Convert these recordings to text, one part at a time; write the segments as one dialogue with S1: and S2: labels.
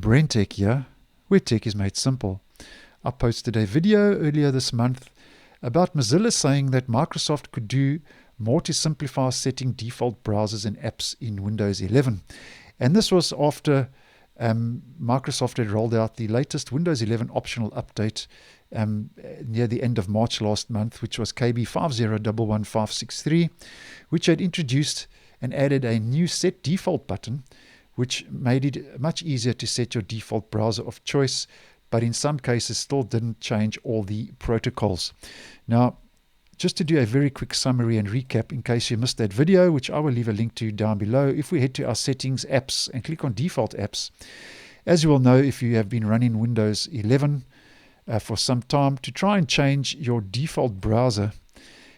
S1: BrenTech here, where tech is made simple. I posted a video earlier this month about Mozilla saying that Microsoft could do more to simplify setting default browsers and apps in Windows 11. And this was after Microsoft had rolled out the latest Windows 11 optional update near the end of March last month, which was KB 5011563, which had introduced and added a new Set Default button, which made it much easier to set your default browser of choice, but in some cases still didn't change all the protocols. Now, just to do a very quick summary and recap in case you missed that video, which I will leave a link to down below. If we head to our settings, apps, and click on default apps, as you will know if you have been running Windows 11 for some time, to try and change your default browser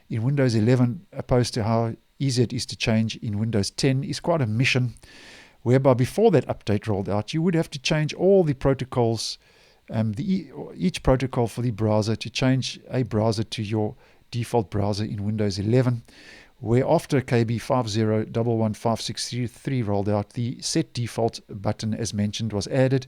S1: in Windows 11 opposed to how easy it is to change in Windows 10 is quite a mission, whereby before that update rolled out, you would have to change all the protocols, each protocol for the browser to change a browser to your default browser in Windows 11, where after KB 5011563 rolled out, the Set Default button, as mentioned, was added,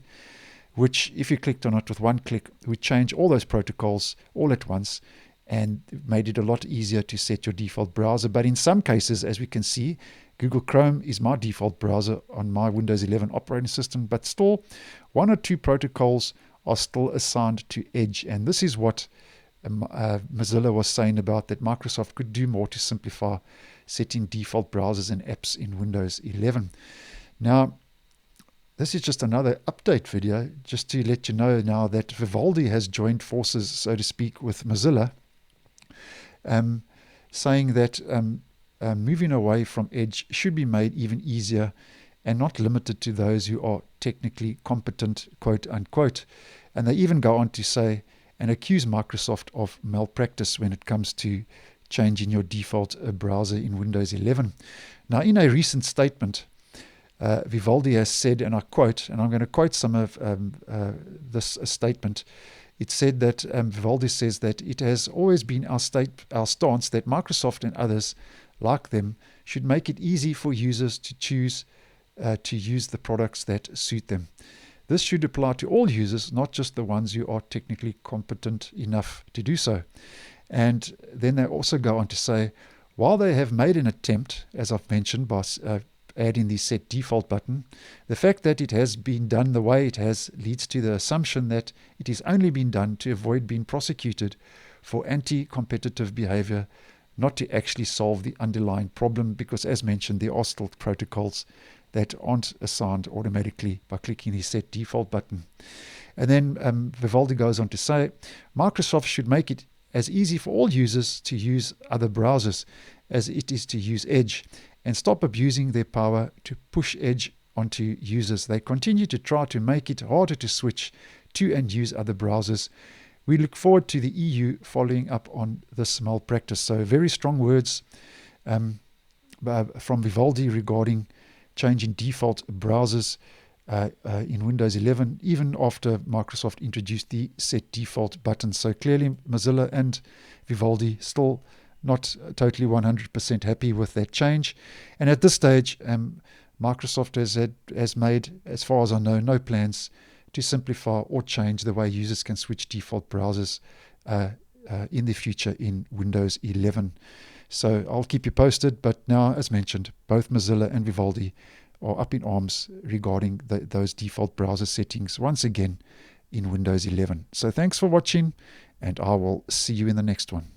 S1: which, if you clicked on it with one click, would change all those protocols all at once and made it a lot easier to set your default browser. But in some cases, as we can see, Google Chrome is my default browser on my Windows 11 operating system, but still one or two protocols are still assigned to Edge, and this is what Mozilla was saying about that Microsoft could do more to simplify setting default browsers and apps in Windows 11. Now, this is just another update video, just to let you know now that Vivaldi has joined forces, so to speak, with Mozilla, saying that moving away from Edge should be made even easier and not limited to those who are technically competent, quote unquote. And they even go on to say and accuse Microsoft of malpractice when it comes to changing your default browser in Windows 11. Now, in a recent statement, Vivaldi has said, and I quote, and I'm going to quote some of this statement. It said that Vivaldi says that it has always been our stance that Microsoft and others like them should make it easy for users to choose to use the products that suit them. This should apply to all users, not just the ones who are technically competent enough to do so. And then they also go on to say, while they have made an attempt, as I've mentioned, by adding the Set Default button, the fact that it has been done the way it has leads to the assumption that it is only been done to avoid being prosecuted for anti-competitive behavior, not to actually solve the underlying problem, because, as mentioned, there are still protocols that aren't assigned automatically by clicking the Set Default button. And then Vivaldi goes on to say, Microsoft should make it as easy for all users to use other browsers as it is to use Edge, and stop abusing their power to push Edge onto users. They continue to try to make it harder to switch to and use other browsers. We look forward to the EU following up on this malpractice. So very strong words from Vivaldi regarding changing default browsers in Windows 11, even after Microsoft introduced the Set Default button. So clearly Mozilla and Vivaldi still not totally 100% happy with that change. And at this stage, Microsoft has made, as far as I know, no plans to simplify or change the way users can switch default browsers in the future in Windows 11. So I'll keep you posted, but now, as mentioned, both Mozilla and Vivaldi are up in arms regarding those default browser settings once again in Windows 11. So thanks for watching, and I will see you in the next one.